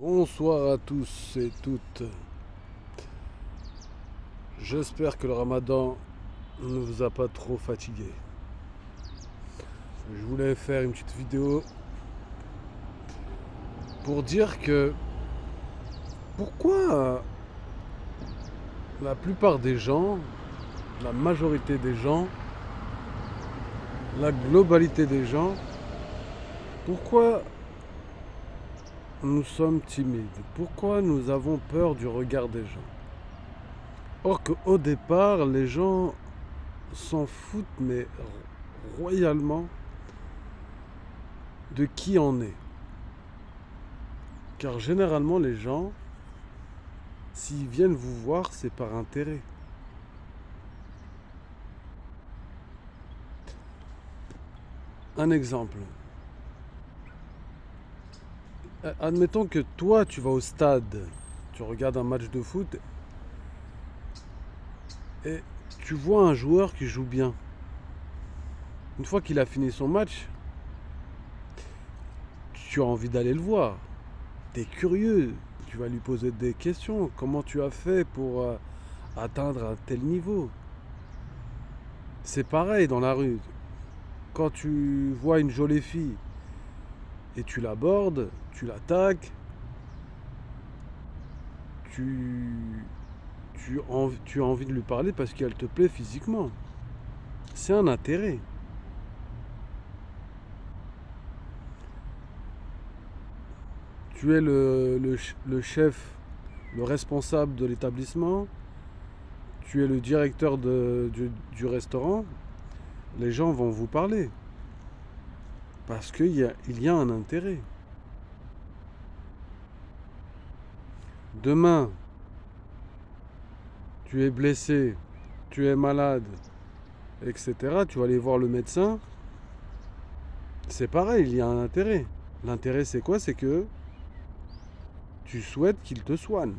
Bonsoir à tous et toutes. J'espère que le ramadan ne vous a pas trop fatigué. Je voulais faire une petite vidéo pour dire que pourquoi la plupart des gens, la majorité des gens, la globalité des gens, pourquoi nous sommes timides, pourquoi nous avons peur du regard des gens. Or qu'au départ, les gens s'en foutent, mais royalement, de qui on est. Car généralement, les gens, s'ils viennent vous voir, c'est par intérêt. Un exemple. Admettons que toi, tu vas au stade, tu regardes un match de foot et tu vois un joueur qui joue bien. Une fois qu'il a fini son match, tu as envie d'aller le voir. Tu es curieux, tu vas lui poser des questions. Comment tu as fait pour atteindre un tel niveau? C'est pareil dans la rue. Quand tu vois une jolie fille et tu l'abordes, tu l'attaques, tu, tu as envie de lui parler parce qu'elle te plaît physiquement. C'est un intérêt. Tu es le chef, le responsable de l'établissement, tu es le directeur du restaurant, les gens vont vous parler. Parce qu'il y a un intérêt. Demain, tu es blessé, tu es malade, etc. Tu vas aller voir le médecin. C'est pareil, il y a un intérêt. L'intérêt, c'est quoi? C'est que tu souhaites qu'il te soigne.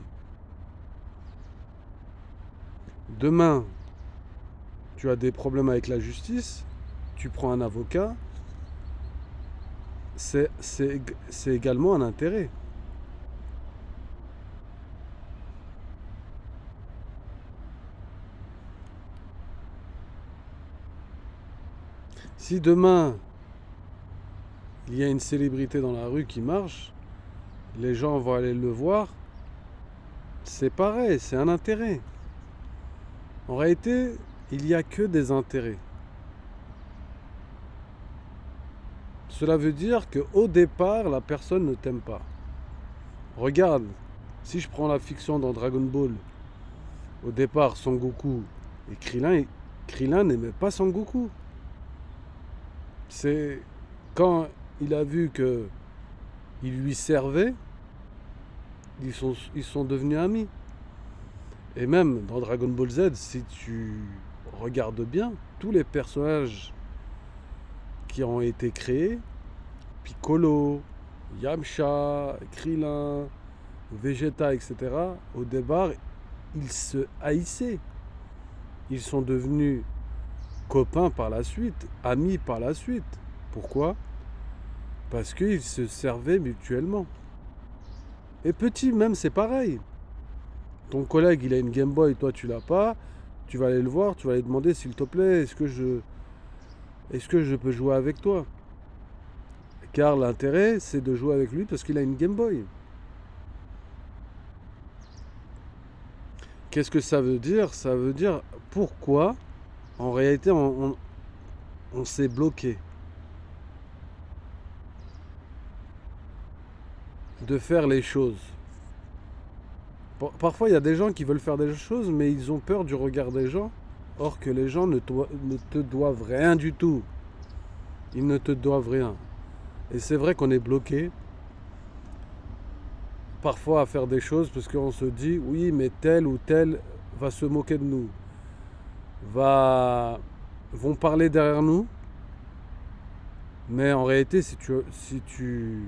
Demain, tu as des problèmes avec la justice, tu prends un avocat, c'est également un intérêt. Si demain, il y a une célébrité dans la rue qui marche, les gens vont aller le voir, c'est pareil, c'est un intérêt. En réalité, il n'y a que des intérêts. Cela veut dire qu'au départ, la personne ne t'aime pas. Regarde, si je prends la fiction dans Dragon Ball, au départ, Son Goku et Krillin n'aimait pas Son Goku. C'est quand il a vu que il lui servait, ils sont devenus amis. Et même dans Dragon Ball Z, si tu regardes bien, tous les personnages qui ont été créés, Piccolo, Yamcha, Krillin, Vegeta, etc., au départ, ils se haïssaient. Ils sont devenus copains par la suite, amis par la suite. Pourquoi? Parce qu'ils se servaient mutuellement. Et petit même, c'est pareil. Ton collègue, il a une Game Boy, toi tu l'as pas. Tu vas aller le voir, tu vas lui demander s'il te plaît, est-ce que je peux jouer avec toi? Car l'intérêt, c'est de jouer avec lui parce qu'il a une Game Boy. Qu'est-ce que ça veut dire? Ça veut dire pourquoi, en réalité, on s'est bloqué de faire les choses. Parfois, il y a des gens qui veulent faire des choses, mais ils ont peur du regard des gens, or que les gens ne te doivent rien du tout. Ils ne te doivent rien. Et c'est vrai qu'on est bloqué parfois à faire des choses parce qu'on se dit oui, mais tel ou tel va se moquer de nous, vont parler derrière nous. Mais en réalité, si tu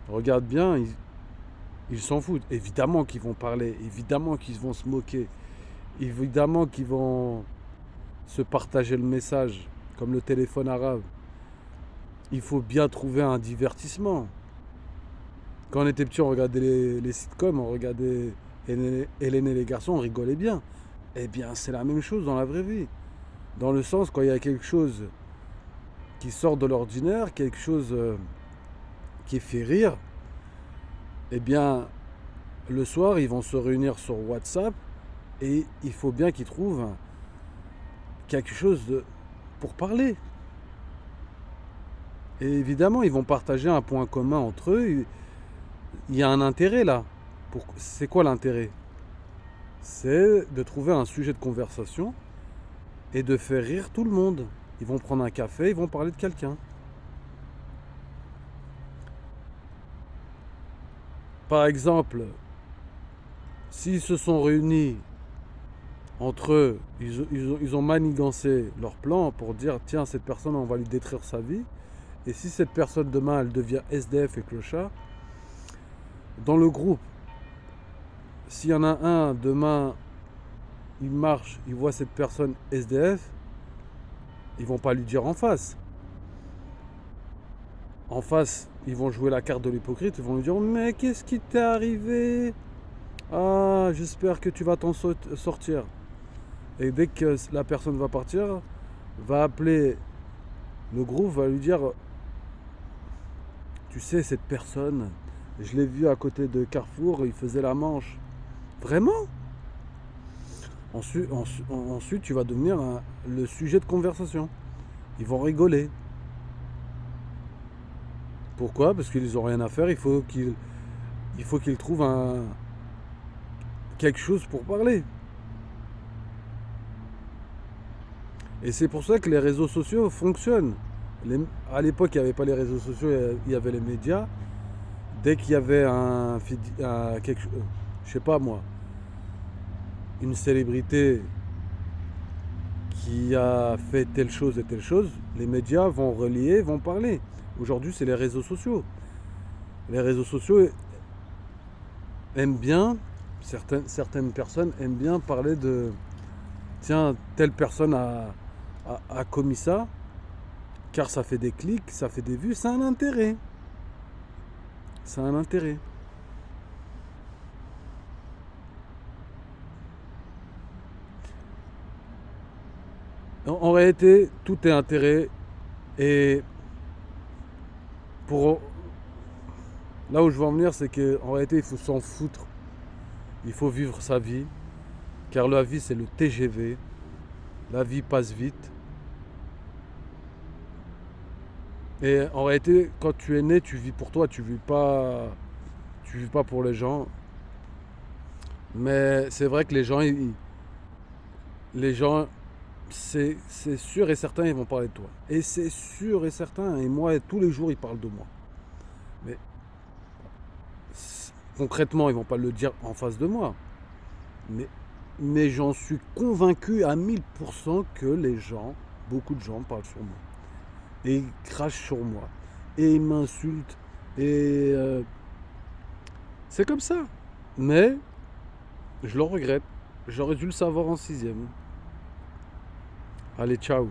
regardes bien, ils s'en foutent. Évidemment qu'ils vont parler, évidemment qu'ils vont se moquer, évidemment qu'ils vont se partager le message, comme le téléphone arabe. Il faut bien trouver un divertissement. Quand on était petit, on regardait les sitcoms, on regardait Hélène et les garçons, on rigolait bien. Eh bien, c'est la même chose dans la vraie vie. Dans le sens, quand il y a quelque chose qui sort de l'ordinaire, quelque chose qui fait rire, eh bien, le soir, ils vont se réunir sur WhatsApp et il faut bien qu'ils trouvent quelque chose pour parler. Et évidemment, ils vont partager un point commun entre eux. Il y a un intérêt là. C'est quoi l'intérêt? C'est de trouver un sujet de conversation et de faire rire tout le monde. Ils vont prendre un café, ils vont parler de quelqu'un. Par exemple, s'ils se sont réunis entre eux, ils ont manigancé leur plan pour dire tiens, cette personne, on va lui détruire sa vie. Et si cette personne demain, elle devient SDF et clochard, dans le groupe, s'il y en a un demain, il marche, il voit cette personne SDF, ils vont pas lui dire en face. En face, ils vont jouer la carte de l'hypocrite, ils vont lui dire mais qu'est-ce qui t'est arrivé? Ah, j'espère que tu vas t'en sortir. Et dès que la personne va partir, va appeler le groupe, va lui dire tu sais, cette personne, je l'ai vue à côté de Carrefour, il faisait la manche. Vraiment? Ensuite, tu vas devenir le sujet de conversation. Ils vont rigoler. Pourquoi? Parce qu'ils n'ont rien à faire, il faut qu'ils trouvent quelque chose pour parler. Et c'est pour ça que les réseaux sociaux fonctionnent. À l'époque, il n'y avait pas les réseaux sociaux, il y avait les médias. Dès qu'il y avait je sais pas moi, une célébrité qui a fait telle chose et telle chose, les médias vont relier, vont parler. Aujourd'hui, c'est les réseaux sociaux. Les réseaux sociaux aiment bien, certaines personnes aiment bien parler de tiens, telle personne a commis ça, car ça fait des clics, ça fait des vues, ça a un intérêt. Ça a un intérêt. En réalité, tout est intérêt. Et pour là où je veux en venir, c'est qu'en réalité, il faut s'en foutre. Il faut vivre sa vie. Car la vie, c'est le TGV. La vie passe vite. Et en réalité, quand tu es né, tu vis pour toi. Tu vis pas pour les gens. Mais c'est vrai que les gens, c'est sûr et certain, ils vont parler de toi. Et c'est sûr et certain. Et moi, tous les jours, ils parlent de moi. Mais concrètement, ils vont pas le dire en face de moi. Mais, mais j'en suis convaincu à 1000% que beaucoup de gens parlent sur moi. Et ils crachent sur moi. Et ils m'insultent. Et c'est comme ça. Mais je le regrette. J'aurais dû le savoir en sixième. Allez, ciao.